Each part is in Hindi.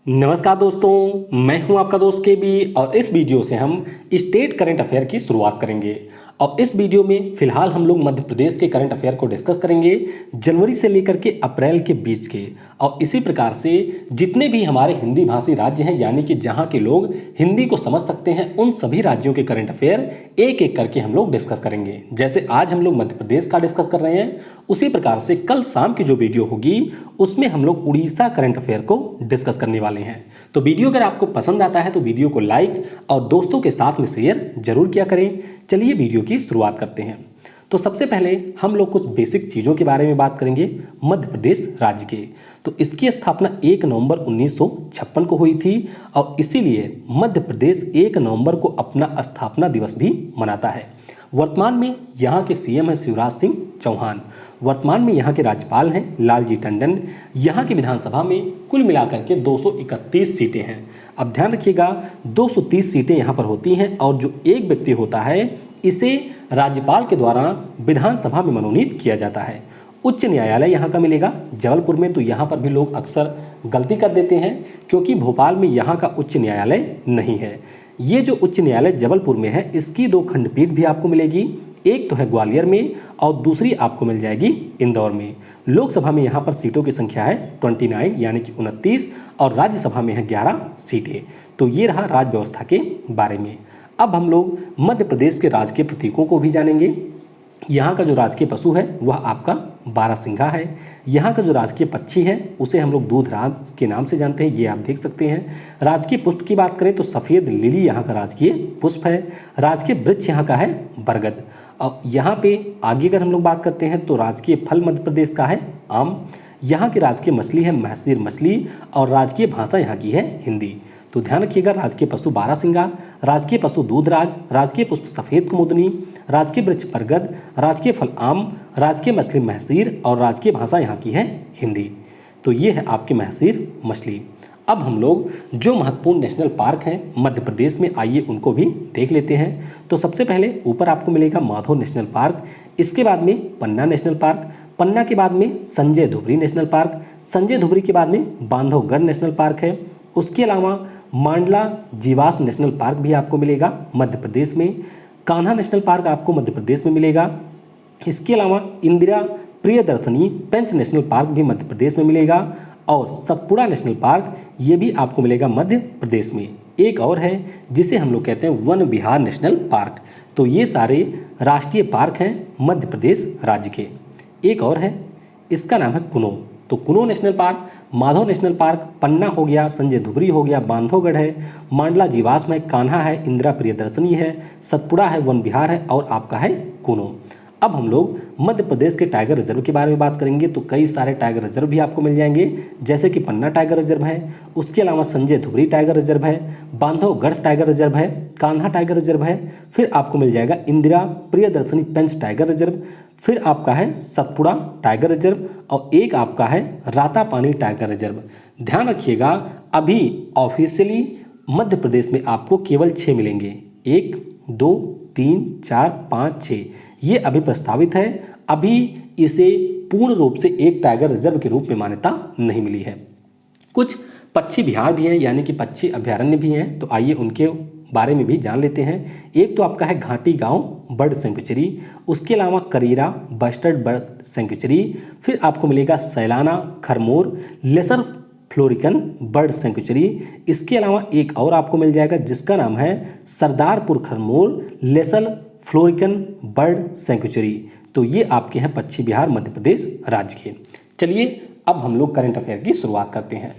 नमस्कार दोस्तों, मैं हूं आपका दोस्त केबी और इस वीडियो से हम स्टेट करंट अफेयर की शुरुआत करेंगे। और इस वीडियो में फिलहाल हम लोग मध्य प्रदेश के करंट अफेयर को डिस्कस करेंगे, जनवरी से लेकर के अप्रैल के बीच के। और इसी प्रकार से जितने भी हमारे हिंदी भाषी राज्य हैं, यानी कि जहां के लोग हिंदी को समझ सकते हैं, उन सभी राज्यों के करंट अफेयर एक एक करके हम लोग डिस्कस करेंगे। जैसे आज हम लोग मध्य प्रदेश का डिस्कस कर रहे हैं, उसी प्रकार से कल शाम की जो वीडियो होगी उसमें हम लोग उड़ीसा करंट अफेयर को डिस्कस करने वाले हैं। तो वीडियो अगर आपको पसंद आता है तो वीडियो को लाइक और दोस्तों के साथ में शेयर जरूर किया करें। चलिए वीडियो की शुरुआत करते हैं। तो सबसे पहले हम लोग कुछ बेसिक चीज़ों के बारे में बात करेंगे मध्य प्रदेश राज्य के। तो इसकी स्थापना 1 नवंबर 1956 को हुई थी और इसीलिए मध्य प्रदेश 1 नवंबर को अपना स्थापना दिवस भी मनाता है। वर्तमान में यहाँ के सीएम है शिवराज सिंह चौहान। वर्तमान में यहाँ के राज्यपाल हैं लालजी टंडन। यहाँ की विधानसभा में कुल मिलाकर के 231 सीटें हैं। अब ध्यान रखिएगा, 230 सीटें यहाँ पर होती हैं और जो एक व्यक्ति होता है इसे राज्यपाल के द्वारा विधानसभा में मनोनीत किया जाता है। उच्च न्यायालय यहाँ का मिलेगा जबलपुर में। तो यहाँ पर भी लोग अक्सर गलती कर देते हैं क्योंकि भोपाल में यहाँ का उच्च न्यायालय नहीं है। ये जो उच्च न्यायालय जबलपुर में है, इसकी 2 खंडपीठ भी आपको मिलेगी। एक तो है ग्वालियर में और दूसरी आपको मिल जाएगी इंदौर में। लोकसभा में यहाँ पर सीटों की संख्या है 29 यानी कि 29 और राज्यसभा में है 11 सीटें। तो ये रहा राज्य व्यवस्था के बारे में। अब हम लोग मध्य प्रदेश के राजकीय प्रतीकों को भी जानेंगे। यहाँ का जो राजकीय पशु है वह आपका बारहसिंघा है। यहाँ का जो राजकीय पक्षी है उसे हम लोग दूधराज के नाम से जानते हैं, ये आप देख सकते हैं। राजकीय पुष्प की बात करें तो सफ़ेद लिली यहाँ का राजकीय पुष्प है। राजकीय वृक्ष यहाँ का है बरगद। और यहाँ पे आगे अगर हम लोग बात करते हैं तो राजकीय फल मध्य प्रदेश का है आम। यहाँ की राजकीय मछली है महसीर मछली और राजकीय भाषा यहाँ की है हिंदी। तो ध्यान रखिएगा, राजकीय पशु बारहसिंघा, राजकीय पशु दूधराज, राजकीय पुष्प सफ़ेद कुमुदनी, राजकीय वृक्ष बरगद, राजकीय फल आम, राजकीय मछली महसीर और राजकीय भाषा यहाँ की है हिंदी। तो ये है आपकी महसीर मछली। अब हम लोग जो महत्वपूर्ण नेशनल पार्क हैं मध्य प्रदेश में, आइए उनको भी देख लेते हैं। तो सबसे पहले ऊपर आपको मिलेगा माधव नेशनल पार्क, इसके बाद में पन्ना नेशनल पार्क, पन्ना के बाद में संजय धुबरी नेशनल पार्क, संजय धुबरी के बाद में बांधवगढ़ नेशनल पार्क है। उसके अलावा मांडला जीवाश्म नेशनल पार्क भी आपको मिलेगा मध्य प्रदेश में। कान्हा नेशनल पार्क आपको मध्य प्रदेश में मिलेगा। इसके अलावा इंदिरा प्रियदर्शनी पेंच नेशनल पार्क भी मध्य प्रदेश में मिलेगा और सतपुड़ा नेशनल पार्क ये भी आपको मिलेगा मध्य प्रदेश में। एक और है जिसे हम लोग कहते हैं वन विहार नेशनल पार्क। तो ये सारे राष्ट्रीय पार्क हैं मध्य प्रदेश राज्य के। एक और है, इसका नाम है कुनो। तो Kuno national park, Madhav national park, Panna हो गया, संजय धुबरी हो गया, बांधवगढ़ है, मांडला जीवाश्म है, कान्हा है, इंदिरा प्रियदर्शनी है, सतपुड़ा है, वन विहार है और आपका है कुनो। अब हम लोग मध्य प्रदेश के टाइगर रिजर्व के बारे में बात करेंगे। तो कई सारे टाइगर रिजर्व भी आपको मिल जाएंगे, जैसे कि पन्ना टाइगर रिजर्व है, उसके अलावा संजय धुबरी टाइगर रिजर्व है, बांधवगढ़ टाइगर रिजर्व है, कान्हा टाइगर रिजर्व है, फिर आपको मिल जाएगा इंदिरा प्रियदर्शनी पेंच टाइगर रिजर्व, फिर आपका है सतपुड़ा टाइगर रिजर्व और एक आपका है रातापानी टाइगर रिजर्व। ध्यान रखिएगा, अभी ऑफिशियली मध्य प्रदेश में आपको केवल 6 मिलेंगे। 1 2 3 4 5 6 ये अभी प्रस्तावित है। अभी इसे पूर्ण रूप से एक टाइगर रिजर्व के रूप में मान्यता नहीं मिली है। कुछ पक्षी विहार भी हैं, यानी कि पक्षी अभ्यारण्य भी हैं। तो आइए उनके बारे में भी जान लेते हैं। एक तो आपका है घाटी गांव बर्ड सेंचुरी, उसके अलावा करीरा बस्टर्ड बर्ड सेंचुरी, फिर आपको मिलेगा Sailana Kharmor lesser florican bird sanctuary. इसके अलावा एक और आपको मिल जाएगा जिसका नाम है सरदारपुर खरमोर लेसल फ्लोरिकन बर्ड सेंचुरी। तो ये आपके हैं पश्चिम बिहार मध्य प्रदेश राज्य के। चलिए अब हम लोग करंट अफेयर की शुरुआत करते हैं।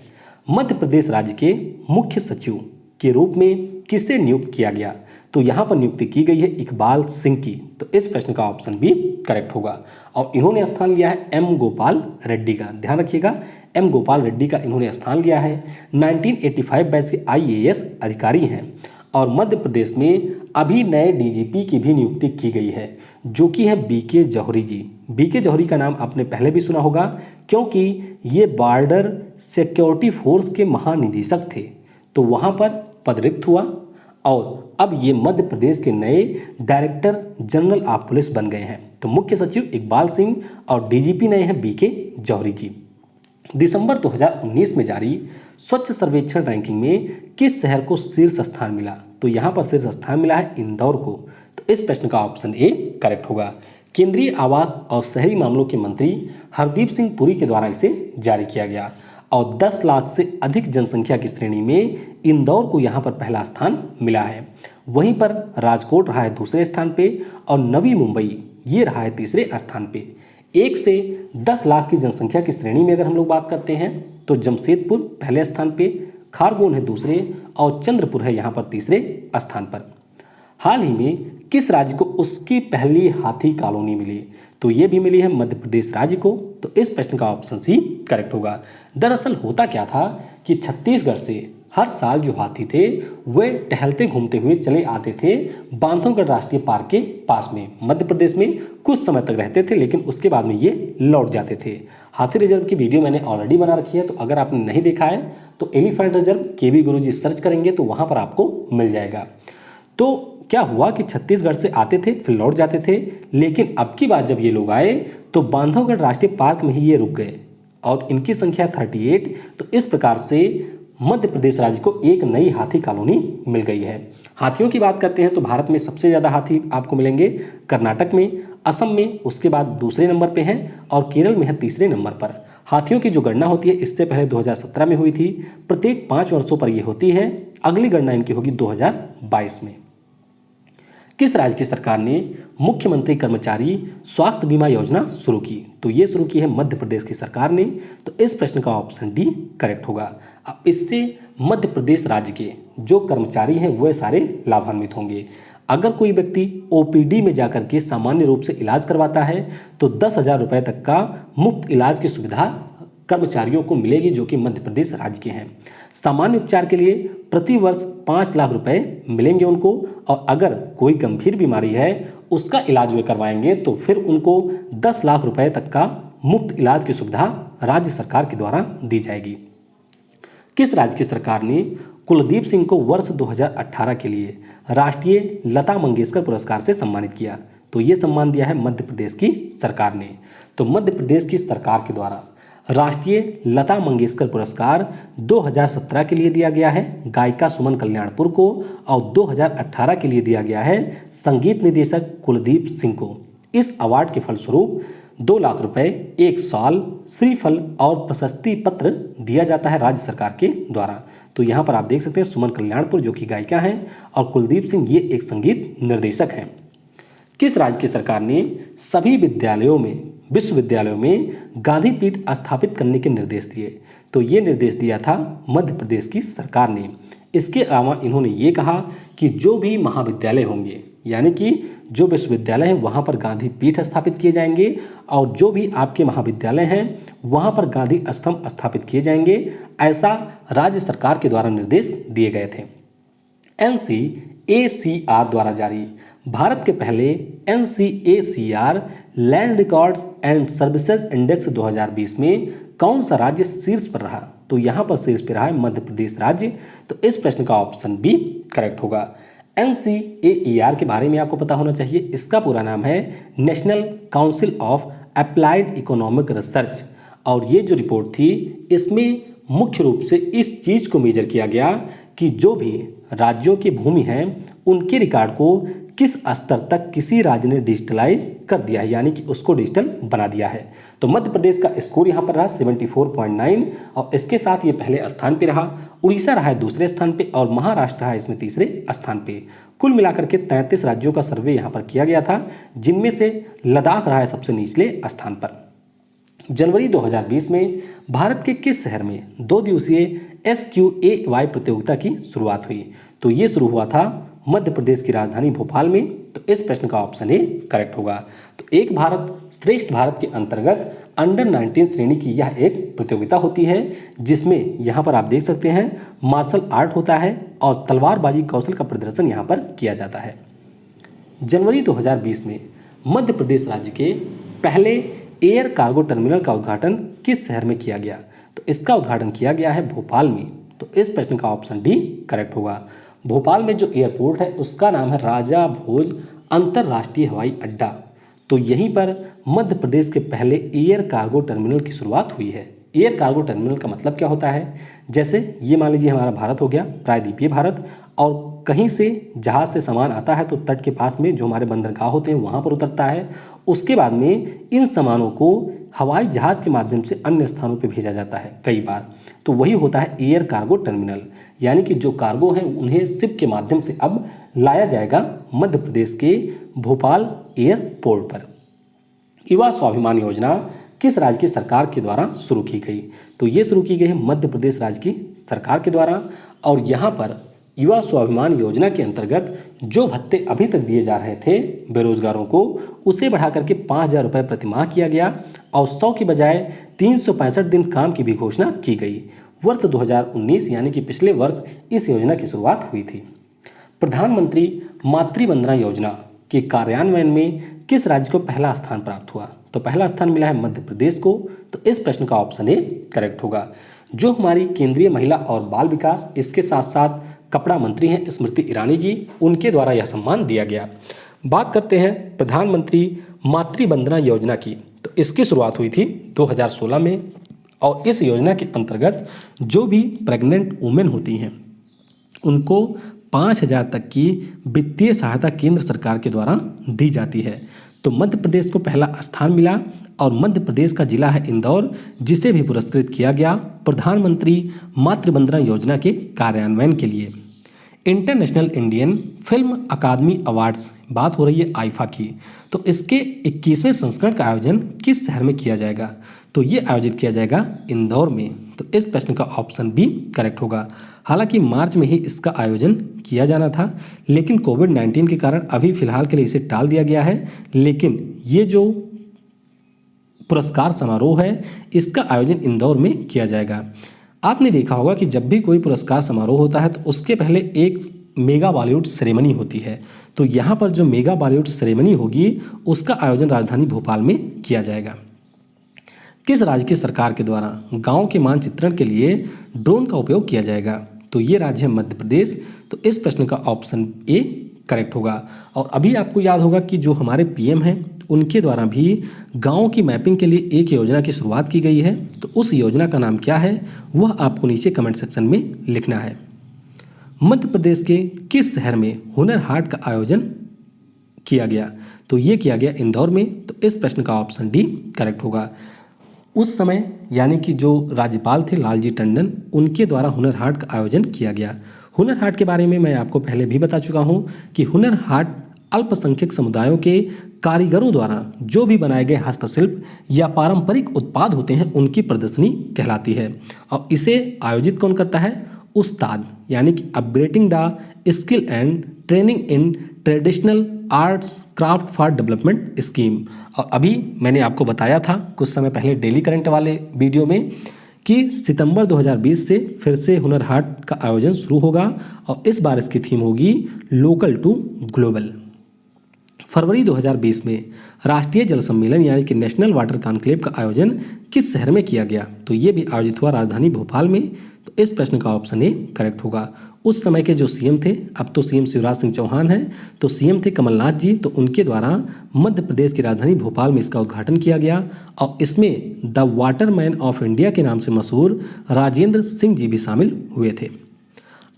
मध्य प्रदेश राज्य के मुख्य सचिव के रूप में किसे नियुक्त किया गया? तो यहाँ पर नियुक्ति की गई है इकबाल सिंह की। तो इस प्रश्न का ऑप्शन भी करेक्ट होगा और इन्होंने स्थान लिया है एम गोपाल रेड्डी का। ध्यान रखिएगा, एम गोपाल रेड्डी का इन्होंने स्थान लिया है। 1985 बैच के IAS अधिकारी हैं और मध्य प्रदेश में अभी नए DGP की भी नियुक्ति की गई है, जो कि है BK जौहरी जी। BK जौहरी का नाम आपने पहले भी सुना होगा क्योंकि ये बॉर्डर सिक्योरिटी फोर्स के महानिदेशक थे। तो वहाँ पर पद रिक्त हुआ और अब ये मध्य प्रदेश के नए डायरेक्टर जनरल ऑफ पुलिस बन गए हैं। तो मुख्य सचिव इकबाल सिंह और DGP नए हैं BK जौहरी जी। दिसंबर 2019 में जारी स्वच्छ सर्वेक्षण रैंकिंग में किस शहर को शीर्ष स्थान मिला? तो यहाँ पर शीर्ष स्थान मिला है इंदौर को। तो इस प्रश्न का ऑप्शन ए करेक्ट होगा। केंद्रीय आवास और शहरी मामलों के मंत्री हरदीप सिंह पुरी के द्वारा इसे जारी किया गया और 10 लाख से अधिक जनसंख्या की श्रेणी में इंदौर को यहाँ पर पहला स्थान मिला है। वहीं पर राजकोट रहा है दूसरे स्थान पे और नवी मुंबई ये रहा है तीसरे स्थान पे। 1 से 10 लाख की जनसंख्या की श्रेणी में अगर हम लोग बात करते हैं तो जमशेदपुर पहले स्थान पे, खारगोन है दूसरे और चंद्रपुर है यहाँ पर तीसरे स्थान पर। हाल ही में किस राज्य को उसकी पहली हाथी कॉलोनी मिली? तो ये भी मिली है मध्य प्रदेश राज्य को। तो इस प्रश्न का ऑप्शन सी करेक्ट होगा। दरअसल होता क्या था कि छत्तीसगढ़ से हर साल जो हाथी थे वे टहलते घूमते हुए चले आते थे बांधवगढ़ राष्ट्रीय पार्क के पास में। मध्य प्रदेश में कुछ समय तक रहते थे लेकिन उसके बाद में ये लौट जाते थे। हाथी रिजर्व की वीडियो मैंने ऑलरेडी बना रखी है, तो अगर आपने नहीं देखा है तो एलिफेंट रिजर्व केवी गुरुजी सर्च करेंगे तो वहाँ पर आपको मिल जाएगा। तो क्या हुआ कि छत्तीसगढ़ से आते थे फिर लौट जाते थे, लेकिन अब की बार जब ये लोग आए तो बांधवगढ़ राष्ट्रीय पार्क में ही ये रुक गए और इनकी संख्या 38। तो इस प्रकार से मध्य प्रदेश राज्य को एक नई हाथी कॉलोनी मिल गई है। हाथियों की बात करते हैं तो भारत में सबसे ज़्यादा हाथी आपको मिलेंगे कर्नाटक में, असम में उसके बाद दूसरे नंबर पे हैं और केरल में है तीसरे नंबर पर। हाथियों की जो गणना होती है इससे पहले 2017 में हुई थी, प्रत्येक 5 वर्षों पर ये होती है। अगली गणना इनकी होगी 2022 में। किस राज्य की सरकार ने मुख्यमंत्री कर्मचारी स्वास्थ्य बीमा योजना शुरू की? तो ये शुरू की है मध्य प्रदेश की सरकार ने। तो इस प्रश्न का ऑप्शन डी करेक्ट होगा। अब इससे मध्य प्रदेश राज्य के जो कर्मचारी हैं वह सारे लाभान्वित होंगे। अगर कोई व्यक्ति ओपीडी में जाकर के सामान्य रूप से इलाज करवाता है तो 10,000 रुपये तक का मुफ्त इलाज की सुविधा कर्मचारियों को मिलेगी जो कि मध्य प्रदेश राज्य के हैं। सामान्य उपचार के लिए प्रति वर्ष 5 लाख रुपए मिलेंगे उनको, और अगर कोई गंभीर बीमारी है उसका इलाज वे करवाएंगे तो फिर उनको 10 लाख रुपए तक का मुफ्त इलाज की सुविधा राज्य सरकार के द्वारा दी जाएगी। किस राज्य की सरकार ने कुलदीप सिंह को वर्ष 2018 के लिए राष्ट्रीय लता मंगेशकर पुरस्कार से सम्मानित किया? तो ये सम्मान दिया है मध्य प्रदेश की सरकार ने। तो मध्य प्रदेश की सरकार के द्वारा राष्ट्रीय लता मंगेशकर पुरस्कार 2017 के लिए दिया गया है गायिका सुमन कल्याणपुर को और 2018 के लिए दिया गया है संगीत निदेशक कुलदीप सिंह को। इस अवार्ड के फलस्वरूप 2 लाख रुपए, 1 साल, श्रीफल और प्रशस्ति पत्र दिया जाता है राज्य सरकार के द्वारा। तो यहाँ पर आप देख सकते हैं सुमन कल्याणपुर जो कि गायिका हैं और कुलदीप सिंह ये एक संगीत निर्देशक हैं। किस राज्य की सरकार ने सभी विश्वविद्यालयों में गांधी पीठ स्थापित करने के निर्देश दिए? तो ये निर्देश दिया था मध्य प्रदेश की सरकार ने। इसके अलावा इन्होंने ये कहा कि जो भी महाविद्यालय होंगे यानी कि जो विश्वविद्यालय हैं वहाँ पर गांधी पीठ स्थापित किए जाएंगे और जो भी आपके महाविद्यालय हैं वहाँ पर गांधी स्तंभ स्थापित किए जाएंगे, ऐसा राज्य सरकार के द्वारा निर्देश दिए गए थे। NCACR द्वारा जारी भारत के पहले NCACR land records and services index 2020 में कौन सा राज्य शीर्ष पर रहा? तो यहाँ पर शीर्ष पर रहा है मध्य प्रदेश राज्य। तो इस प्रश्न का ऑप्शन बी करेक्ट होगा। NCAER के बारे में आपको पता होना चाहिए। इसका पूरा नाम है national council of applied economic research और ये जो रिपोर्ट थी इसमें मुख्य रूप से इस चीज़ को मेजर किया गया कि जो भी राज्यों की भूमि है उनके रिकॉर्ड को किस स्तर तक किसी राज्य ने डिजिटलाइज कर दिया है यानी कि उसको डिजिटल बना दिया है। तो मध्य प्रदेश का स्कोर यहाँ पर रहा 74.9 और इसके साथ ये पहले स्थान पे रहा। उड़ीसा रहा है दूसरे स्थान पे और महाराष्ट्र रहा है इसमें तीसरे स्थान पे। कुल मिलाकर के 33 राज्यों का सर्वे यहाँ पर किया गया था जिनमें से लद्दाख रहा है सबसे निचले स्थान पर। जनवरी 2020 में भारत के किस शहर में 2 दिवसीय SQAY प्रतियोगिता की शुरुआत हुई? तो ये शुरू हुआ था मध्य प्रदेश की राजधानी भोपाल में। तो इस प्रश्न का ऑप्शन ए करेक्ट होगा। तो एक भारत श्रेष्ठ भारत के अंतर्गत अंडर 19 श्रेणी की यह एक प्रतियोगिता होती है जिसमें यहाँ पर आप देख सकते हैं मार्शल आर्ट होता है और तलवारबाजी कौशल का प्रदर्शन यहाँ पर किया जाता है। जनवरी 2020 में मध्य प्रदेश राज्य के पहले एयर कार्गो टर्मिनल का उद्घाटन किस शहर में किया गया? तो इसका उद्घाटन किया गया है भोपाल में। तो इस प्रश्न का ऑप्शन डी करेक्ट होगा। भोपाल में जो एयरपोर्ट है उसका नाम है राजा भोज अंतर्राष्ट्रीय हवाई अड्डा। तो यहीं पर मध्य प्रदेश के पहले एयर कार्गो टर्मिनल की शुरुआत हुई है। एयर कार्गो टर्मिनल का मतलब क्या होता है? जैसे ये मान लीजिए हमारा भारत हो गया, प्रायद्वीपीय भारत, और कहीं से जहाज से सामान आता है तो तट के पास में जो हमारे बंदरगाह होते हैं वहाँ पर उतरता है। उसके बाद में इन सामानों को हवाई जहाज के माध्यम से अन्य स्थानों पर भेजा जाता है कई बार, तो वही होता है एयर कार्गो टर्मिनल। यानी कि जो कार्गो हैं उन्हें शिप के माध्यम से अब लाया जाएगा मध्य प्रदेश के भोपाल एयरपोर्ट पर। युवा स्वाभिमान योजना किस राज्य की सरकार के द्वारा शुरू की गई? तो ये शुरू की गई है मध्य प्रदेश राज्य की सरकार के द्वारा। और यहाँ पर युवा स्वाभिमान योजना के अंतर्गत जो भत्ते अभी तक दिए जा रहे थे बेरोजगारों को, उसे बढ़ा करके 5,000 रुपये प्रतिमाह किया गया और 100 की बजाय 365 दिन काम की भी घोषणा की गई। वर्ष 2019 यानी कि पिछले वर्ष इस योजना की शुरुआत हुई थी। प्रधानमंत्री मातृ वंदना योजना के कार्यान्वयन में किस राज्य को पहला स्थान प्राप्त हुआ? तो पहला स्थान मिला है मध्य प्रदेश को। तो इस प्रश्न का ऑप्शन ए करेक्ट होगा। जो हमारी केंद्रीय महिला और बाल विकास, इसके साथ साथ कपड़ा मंत्री हैं स्मृति ईरानी जी, उनके द्वारा यह सम्मान दिया गया। बात करते हैं प्रधानमंत्री मातृ वंदना योजना की। तो इसकी शुरुआत हुई थी 2016 में और इस योजना के अंतर्गत जो भी प्रेग्नेंट वुमेन होती हैं उनको 5,000 तक की वित्तीय सहायता केंद्र सरकार के द्वारा दी जाती है। तो मध्य प्रदेश को पहला स्थान मिला और मध्य प्रदेश का जिला है इंदौर, जिसे भी पुरस्कृत किया गया प्रधानमंत्री मातृ वंदना योजना के कार्यान्वयन के लिए। इंटरनेशनल इंडियन फिल्म अकादमी अवार्ड्स, बात हो रही है आईफा की, तो इसके 21वें संस्करण का आयोजन किस शहर में किया जाएगा? तो ये आयोजित किया जाएगा इंदौर में। तो इस प्रश्न का ऑप्शन बी करेक्ट होगा। हालांकि मार्च में ही इसका आयोजन किया जाना था, लेकिन कोविड-19 के कारण अभी फिलहाल के लिए इसे टाल दिया गया है। लेकिन ये जो पुरस्कार समारोह है इसका आयोजन इंदौर में किया जाएगा। आपने देखा होगा कि जब भी कोई पुरस्कार समारोह होता है तो उसके पहले एक मेगा बॉलीवुड सेरेमनी होती है। तो यहाँ पर जो मेगा बॉलीवुड सेरेमनी होगी उसका आयोजन राजधानी भोपाल में किया जाएगा। किस राज्य की सरकार के द्वारा गांव के मानचित्रण के लिए ड्रोन का उपयोग किया जाएगा? तो ये राज्य है मध्य प्रदेश। तो इस प्रश्न का ऑप्शन ए करेक्ट होगा। और अभी आपको याद होगा कि जो हमारे पीएम हैं उनके द्वारा भी गांव की मैपिंग के लिए एक योजना की शुरुआत की गई है। तो उस योजना का नाम क्या है वह आपको नीचे कमेंट सेक्शन में लिखना है। मध्य प्रदेश के किस शहर में हुनर हाट का आयोजन किया गया? तो ये किया गया इंदौर में। तो इस प्रश्न का ऑप्शन डी करेक्ट होगा। उस समय यानी कि जो राज्यपाल थे लालजी टंडन, उनके द्वारा हुनर हाट का आयोजन किया गया। हुनर हाट के बारे में मैं आपको पहले भी बता चुका हूं कि हुनर हाट अल्पसंख्यक समुदायों के कारीगरों द्वारा जो भी बनाए गए हस्तशिल्प या पारंपरिक उत्पाद होते हैं उनकी प्रदर्शनी कहलाती है। और इसे आयोजित कौन करता है? उस्ताद, यानी कि upgrading the skill and training in traditional arts craft for development scheme. और अभी मैंने आपको बताया था कुछ समय पहले डेली करंट वाले वीडियो में कि सितंबर 2020 से फिर से हुनर हाट का आयोजन शुरू होगा और इस बार इसकी थीम होगी लोकल टू ग्लोबल। फरवरी 2020 में राष्ट्रीय जल सम्मेलन यानी कि नेशनल वाटर कॉन्क्लेव का आयोजन किस शहर में किया गया? तो ये भी आयोजित हुआ राजधानी भोपाल में। तो इस प्रश्न का ऑप्शन ए करेक्ट होगा। उस समय के जो सीएम थे, अब तो सीएम शिवराज सिंह चौहान हैं, तो सीएम थे कमलनाथ जी, तो उनके द्वारा मध्य प्रदेश की राजधानी भोपाल में इसका उद्घाटन किया गया। और इसमें द वाटरमैन ऑफ इंडिया के नाम से मशहूर राजेंद्र सिंह जी भी शामिल हुए थे।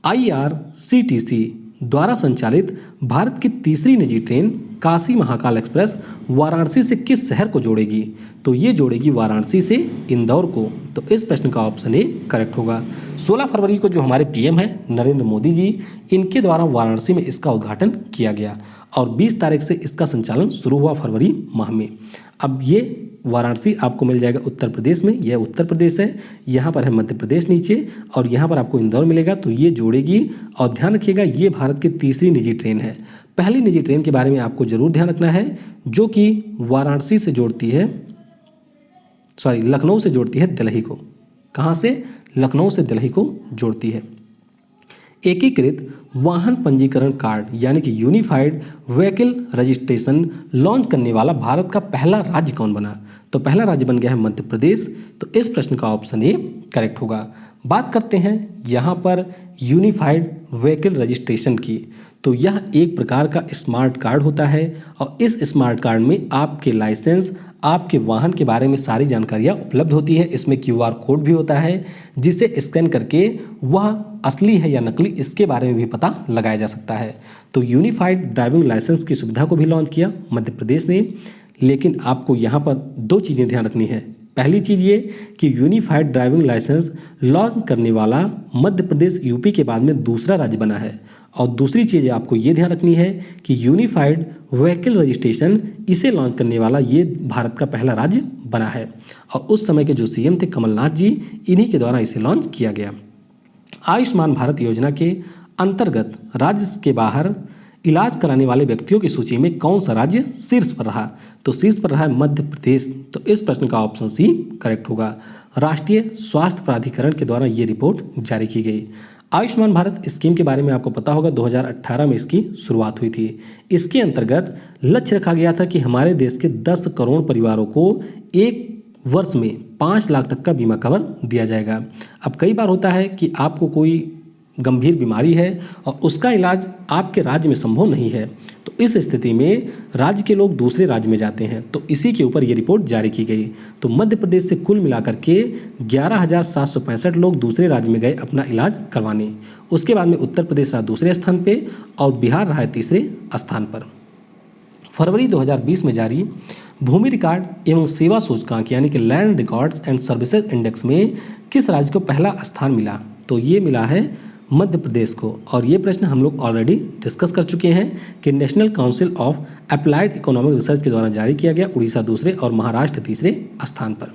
IRCTC द्वारा संचालित भारत की तीसरी निजी ट्रेन काशी महाकाल एक्सप्रेस वाराणसी से किस शहर को जोड़ेगी? तो ये जोड़ेगी वाराणसी से इंदौर को। तो इस प्रश्न का ऑप्शन ए करेक्ट होगा। 16 फरवरी को जो हमारे पीएम हैं नरेंद्र मोदी जी, इनके द्वारा वाराणसी में इसका उद्घाटन किया गया और 20 तारीख से इसका संचालन शुरू हुआ फरवरी माह में। अब ये वाराणसी आपको मिल जाएगा उत्तर प्रदेश में, यह उत्तर प्रदेश है, यहाँ पर है मध्य प्रदेश नीचे और यहाँ पर आपको इंदौर मिलेगा। तो ये जोड़ेगी और ध्यान रखिएगा ये भारत की तीसरी निजी ट्रेन है। पहली निजी ट्रेन के बारे में आपको जरूर ध्यान रखना है जो कि वाराणसी से जोड़ती है, लखनऊ से जोड़ती है दिल्ली को। कहाँ से? लखनऊ से दिल्ली को जोड़ती है। एकीकृत वाहन पंजीकरण कार्ड यानी कि यूनिफाइड व्हीकल रजिस्ट्रेशन लॉन्च करने वाला भारत का पहला राज्य कौन बना? तो पहला राज्य बन गया है मध्य प्रदेश। तो इस प्रश्न का ऑप्शन ए करेक्ट होगा। बात करते हैं यहाँ पर यूनिफाइड व्हीकल रजिस्ट्रेशन की। तो यह एक प्रकार का स्मार्ट कार्ड होता है और इस स्मार्ट कार्ड में आपके लाइसेंस, आपके वाहन के बारे में सारी जानकारियाँ उपलब्ध होती है। इसमें QR कोड भी होता है जिसे स्कैन करके वह असली है या नकली इसके बारे में भी पता लगाया जा सकता है। तो यूनिफाइड ड्राइविंग लाइसेंस की सुविधा को भी लॉन्च किया मध्य प्रदेश ने, लेकिन आपको यहाँ पर दो चीज़ें ध्यान रखनी है। पहली चीज़ ये कि यूनिफाइड ड्राइविंग लाइसेंस लॉन्च करने वाला मध्य प्रदेश यूपी के बाद में दूसरा राज्य बना है। और दूसरी चीज़ आपको ये ध्यान रखनी है कि यूनिफाइड व्हीकल रजिस्ट्रेशन इसे लॉन्च करने वाला ये भारत का पहला राज्य बना है। और उस समय के जो CM थे कमलनाथ जी, इन्हीं के द्वारा इसे लॉन्च किया गया। आयुष्मान भारत योजना के अंतर्गत राज्य के बाहर इलाज कराने वाले व्यक्तियों की सूची में कौन सा राज्य शीर्ष पर रहा? तो शीर्ष पर रहा है मध्य प्रदेश। तो इस प्रश्न का ऑप्शन सी करेक्ट होगा। राष्ट्रीय स्वास्थ्य प्राधिकरण के द्वारा ये रिपोर्ट जारी की गई। आयुष्मान भारत स्कीम के बारे में आपको पता होगा 2018 में इसकी शुरुआत हुई थी। इसके अंतर्गत लक्ष्य रखा गया था कि हमारे देश के 10 करोड़ परिवारों को एक वर्ष में 5 लाख तक का बीमा कवर दिया जाएगा। अब कई बार होता है कि आपको कोई गंभीर बीमारी है और उसका इलाज आपके राज्य में संभव नहीं है, तो इस स्थिति में राज्य के लोग दूसरे राज्य में जाते हैं। तो इसी के ऊपर ये रिपोर्ट जारी की गई। तो मध्य प्रदेश से कुल मिलाकर के 11,765 लोग दूसरे राज्य में गए अपना इलाज करवाने। उसके बाद में उत्तर प्रदेश रहा दूसरे स्थान पे और बिहार रहा है तीसरे स्थान पर। फरवरी 2020 में जारी भूमि रिकॉर्ड एवं सेवा सूचकांक यानी कि land records and services index में किस राज्य को पहला स्थान मिला? तो ये मिला है मध्य प्रदेश को। और ये प्रश्न हम लोग ऑलरेडी डिस्कस कर चुके हैं कि national council of applied economic research के द्वारा जारी किया गया। उड़ीसा दूसरे और महाराष्ट्र तीसरे स्थान पर।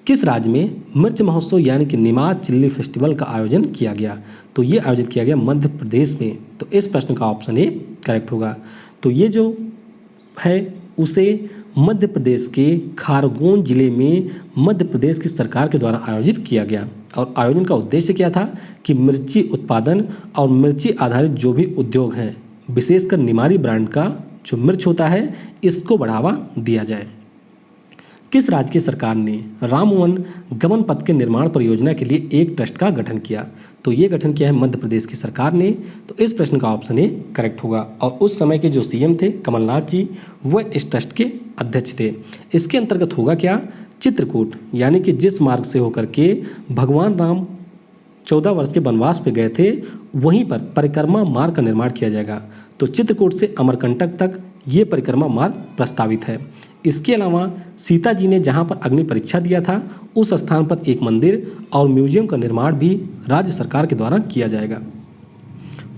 किस राज्य में मिर्च महोत्सव यानी कि निमाज चिल्ली फेस्टिवल का आयोजन किया गया? तो ये आयोजित किया गया मध्य प्रदेश में। तो इस प्रश्न का ऑप्शन ए करेक्ट होगा। तो ये जो है उसे मध्य प्रदेश के खारगोन जिले में मध्य प्रदेश की सरकार के द्वारा आयोजित किया गया। और आयोजन का उद्देश्य क्या था कि मिर्ची उत्पादन और मिर्ची आधारित जो भी उद्योग हैं, विशेषकर निमारी ब्रांड का जो मिर्च होता है, इसको बढ़ावा दिया जाए। किस राज्य की सरकार ने रामवन गमन पथ के निर्माण परियोजना के लिए एक ट्रस्ट का गठन किया? तो ये गठन किया है मध्य प्रदेश की सरकार ने। तो इस प्रश्न का ऑप्शन ए करेक्ट होगा। और उस समय के जो CM थे कमलनाथ जी, वह इस ट्रस्ट के अध्यक्ष थे। इसके अंतर्गत होगा क्या? चित्रकूट यानी कि जिस मार्ग से होकर के भगवान राम 14 वर्ष के वनवास पे गए थे, वहीं पर परिक्रमा मार्ग का निर्माण किया जाएगा। तो चित्रकूट से अमरकंटक तक ये परिक्रमा मार्ग प्रस्तावित है। इसके अलावा सीता जी ने जहाँ पर अग्नि परीक्षा दिया था, उस स्थान पर एक मंदिर और म्यूजियम का निर्माण भी राज्य सरकार के द्वारा किया जाएगा।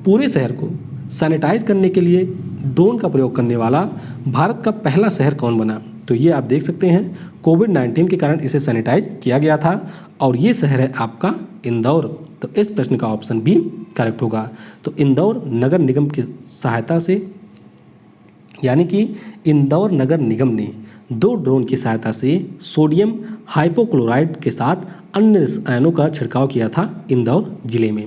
पूरे शहर को सैनिटाइज करने के लिए ड्रोन का प्रयोग करने वाला भारत का पहला शहर कौन बना? तो ये आप देख सकते हैं, कोविड-19 के कारण इसे सैनिटाइज किया गया था और ये शहर है आपका इंदौर। तो इस प्रश्न का ऑप्शन बी करेक्ट होगा। तो इंदौर नगर निगम की सहायता से यानी कि इंदौर नगर निगम ने 2 ड्रोन की सहायता से सोडियम हाइपोक्लोराइड के साथ अन्य रसायनों का छिड़काव किया था इंदौर जिले में।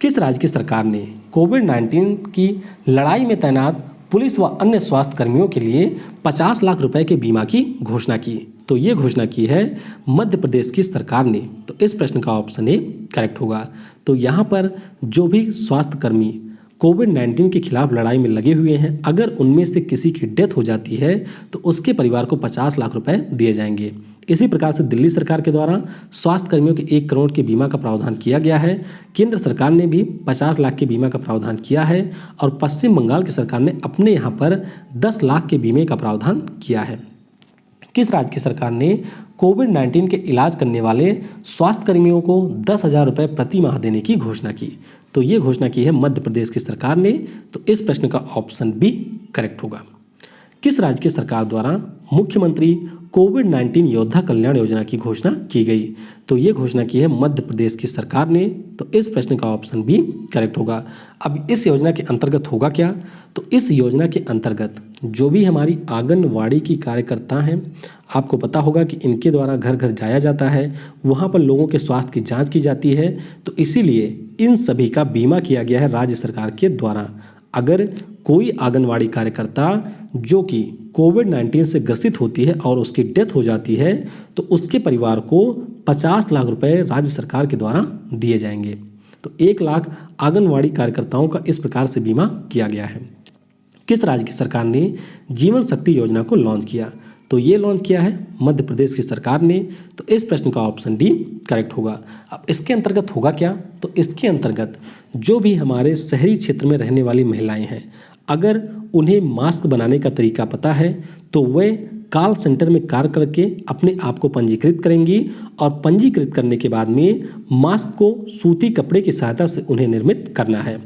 किस राज्य की सरकार ने कोविड-19 की लड़ाई में तैनात पुलिस व अन्य स्वास्थ्य कर्मियों के लिए 50 लाख रुपए के बीमा की घोषणा की? तो ये घोषणा की है मध्य प्रदेश की सरकार ने। तो इस प्रश्न का ऑप्शन ए करेक्ट होगा। तो यहाँ पर जो भी स्वास्थ्य कर्मी कोविड-19 के खिलाफ लड़ाई में लगे हुए हैं, अगर उनमें से किसी की डेथ हो जाती है तो उसके परिवार को 50 लाख रुपए दिए जाएंगे। इसी प्रकार से दिल्ली सरकार के द्वारा स्वास्थ्य कर्मियों के 1 करोड़ के बीमा का प्रावधान किया गया है। केंद्र सरकार ने भी 50 लाख के बीमा का प्रावधान किया है और पश्चिम बंगाल की सरकार ने अपने यहाँ पर 10 लाख के बीमे का प्रावधान किया है। किस राज्य की सरकार ने कोविड-19 के इलाज करने वाले स्वास्थ्य कर्मियों को 10,000 रुपये प्रति माह देने की घोषणा की? तो ये घोषणा की है मध्य प्रदेश की सरकार ने। तो इस प्रश्न का ऑप्शन बी करेक्ट होगा। किस राज्य की सरकार द्वारा मुख्यमंत्री कोविड-19 योद्धा कल्याण योजना की घोषणा की गई? तो ये घोषणा की है मध्य प्रदेश की सरकार ने। तो इस प्रश्न का ऑप्शन बी करेक्ट होगा। अब इस योजना के अंतर्गत होगा क्या? तो इस योजना के अंतर्गत जो भी हमारी आंगनवाड़ी की कार्यकर्ता हैं, आपको पता होगा कि इनके द्वारा घर घर जाया जाता है, वहाँ पर लोगों के स्वास्थ्य की जांच की जाती है। तो इसीलिए इन सभी का बीमा किया गया है राज्य सरकार के द्वारा। अगर कोई आंगनवाड़ी कार्यकर्ता जो कि कोविड-19 से ग्रसित होती है और उसकी डेथ हो जाती है, तो उसके परिवार को 50 लाख रुपए राज्य सरकार के द्वारा दिए जाएंगे। तो 1 लाख आंगनवाड़ी कार्यकर्ताओं का इस प्रकार से बीमा किया गया है। किस राज्य की सरकार ने जीवन शक्ति योजना को लॉन्च किया? तो ये लॉन्च किया है मध्य प्रदेश की सरकार ने। तो इस प्रश्न का ऑप्शन डी करेक्ट होगा। अब इसके अंतर्गत होगा क्या, तो इसके अंतर्गत जो भी हमारे शहरी क्षेत्र में रहने वाली महिलाएं हैं, अगर उन्हें मास्क बनाने का तरीका पता है तो वे कॉल सेंटर में कार्य करके अपने आप को पंजीकृत करेंगी और पंजीकृत करने के बाद में मास्क को सूती कपड़े की सहायता से उन्हें निर्मित करना है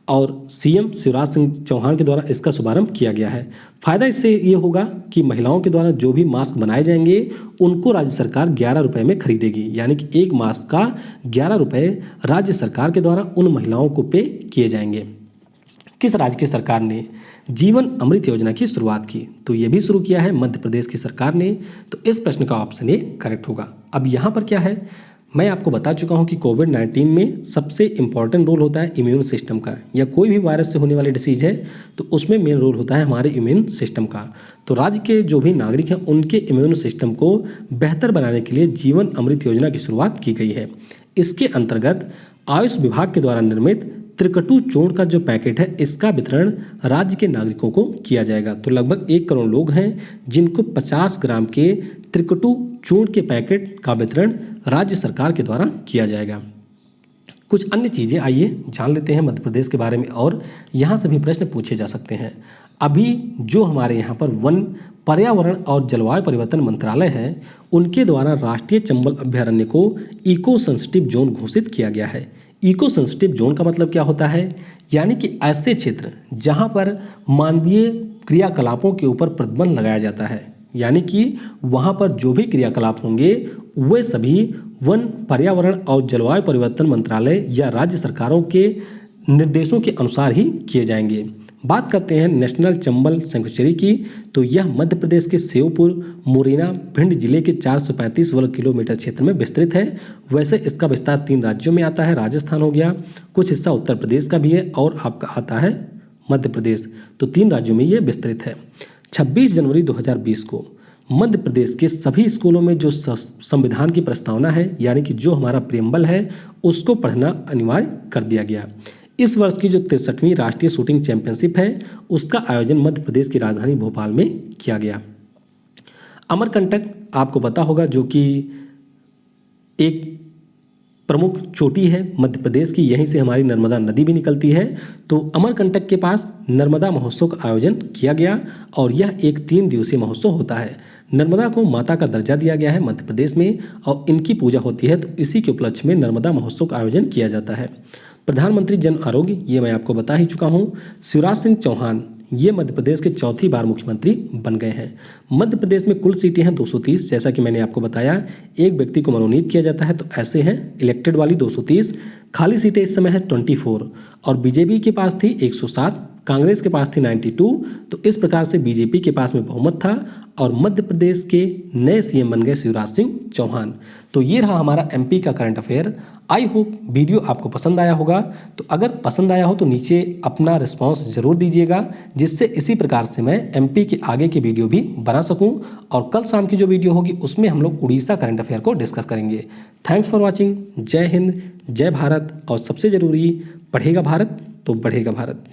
और सीएम शिवराज सिंह चौहान के द्वारा इसका शुभारंभ किया गया है। फायदा इससे ये होगा कि महिलाओं के द्वारा जो भी मास्क बनाए जाएंगे उनको राज्य सरकार 11 रुपये में खरीदेगी, यानी कि एक मास्क का 11 रुपये राज्य सरकार के द्वारा उन महिलाओं को पे किए जाएंगे। किस राज्य की सरकार ने जीवन अमृत योजना की शुरुआत की, तो ये भी शुरू किया है मध्य प्रदेश की सरकार ने। तो इस प्रश्न का ऑप्शन ए करेक्ट होगा। अब यहाँ पर क्या है, मैं आपको बता चुका हूँ कि कोविड-19 में सबसे इम्पॉर्टेंट रोल होता है इम्यून सिस्टम का, या कोई भी वायरस से होने वाली डिसीज है तो उसमें मेन रोल होता है हमारे इम्यून सिस्टम का। तो राज्य के जो भी नागरिक हैं उनके इम्यून सिस्टम को बेहतर बनाने के लिए जीवन अमृत योजना की शुरुआत की गई है। इसके अंतर्गत आयुष विभाग के द्वारा निर्मित त्रिकटु चूर्ण का जो पैकेट है इसका वितरण राज्य के नागरिकों को किया जाएगा। तो लगभग 1 करोड़ लोग हैं जिनको 50 ग्राम के त्रिकटु चूर्ण के पैकेट का वितरण राज्य सरकार के द्वारा किया जाएगा। कुछ अन्य चीज़ें आइए जान लेते हैं मध्य प्रदेश के बारे में, और यहाँ से भी प्रश्न पूछे जा सकते हैं। अभी जो हमारे यहाँ पर वन, पर्यावरण और जलवायु परिवर्तन मंत्रालय है उनके द्वारा राष्ट्रीय चंबल अभ्यारण्य को इको सेंसिटिव जोन घोषित किया गया है। इको सेंसिटिव जोन का मतलब क्या होता है, यानी कि ऐसे क्षेत्र जहां पर मानवीय क्रियाकलापों के ऊपर प्रतिबंध लगाया जाता है, यानी कि वहां पर जो भी क्रियाकलाप होंगे वे सभी वन, पर्यावरण और जलवायु परिवर्तन मंत्रालय या राज्य सरकारों के निर्देशों के अनुसार ही किए जाएंगे। बात करते हैं नेशनल चंबल सैंक्चुरी की, तो यह मध्य प्रदेश के श्योपुर, मुरैना, भिंड जिले के 435 वर्ग किलोमीटर क्षेत्र में विस्तृत है। वैसे इसका विस्तार 3 राज्यों में आता है, राजस्थान हो गया, कुछ हिस्सा उत्तर प्रदेश का भी है और आपका आता है मध्य प्रदेश। तो 3 राज्यों में ये विस्तृत है। 26 जनवरी 2020 को मध्य प्रदेश के सभी स्कूलों में जो संविधान की प्रस्तावना है, यानी कि जो हमारा प्रियम्बल है, उसको पढ़ना अनिवार्य कर दिया गया। इस वर्ष की जो 63वीं राष्ट्रीय शूटिंग चैंपियनशिप है उसका आयोजन मध्य प्रदेश की राजधानी भोपाल में किया गया। अमरकंटक आपको पता होगा, जो कि एक प्रमुख चोटी है मध्य प्रदेश की, यहीं से हमारी नर्मदा नदी भी निकलती है। तो अमरकंटक के पास नर्मदा महोत्सव का आयोजन किया गया और यह एक 3 दिवसीय महोत्सव होता है। नर्मदा को माता का दर्जा दिया गया है मध्य प्रदेश में और इनकी पूजा होती है, तो इसी के उपलक्ष्य में नर्मदा महोत्सव का आयोजन किया जाता है। प्रधानमंत्री जन आरोग्य, ये मैं आपको बता ही चुका हूँ। शिवराज सिंह चौहान ये मध्य प्रदेश के 4थी बार मुख्यमंत्री बन गए हैं। मध्य प्रदेश में कुल सीटें हैं 230, जैसा कि मैंने आपको बताया। एक व्यक्ति को मनोनीत किया जाता है, तो ऐसे हैं इलेक्टेड वाली 230, खाली सीटें इस समय है 24 और बीजेपी के पास थी 107, कांग्रेस के पास थी 92। तो इस प्रकार से बीजेपी के पास में बहुमत था और मध्य प्रदेश के नए सीएम बन गए शिवराज सिंह चौहान। तो ये रहा हमारा एमपी का current affair. I hope video आपको पसंद आया होगा। तो अगर पसंद आया हो तो नीचे अपना रिस्पांस ज़रूर दीजिएगा, जिससे इसी प्रकार से मैं एमपी के आगे की वीडियो भी बना सकूं। और कल शाम की जो वीडियो होगी उसमें हम लोग उड़ीसा करंट अफेयर को डिस्कस करेंगे। Thanks for watching. जय हिंद, जय भारत और सबसे ज़रूरी, पढ़ेगा भारत तो बढ़ेगा भारत।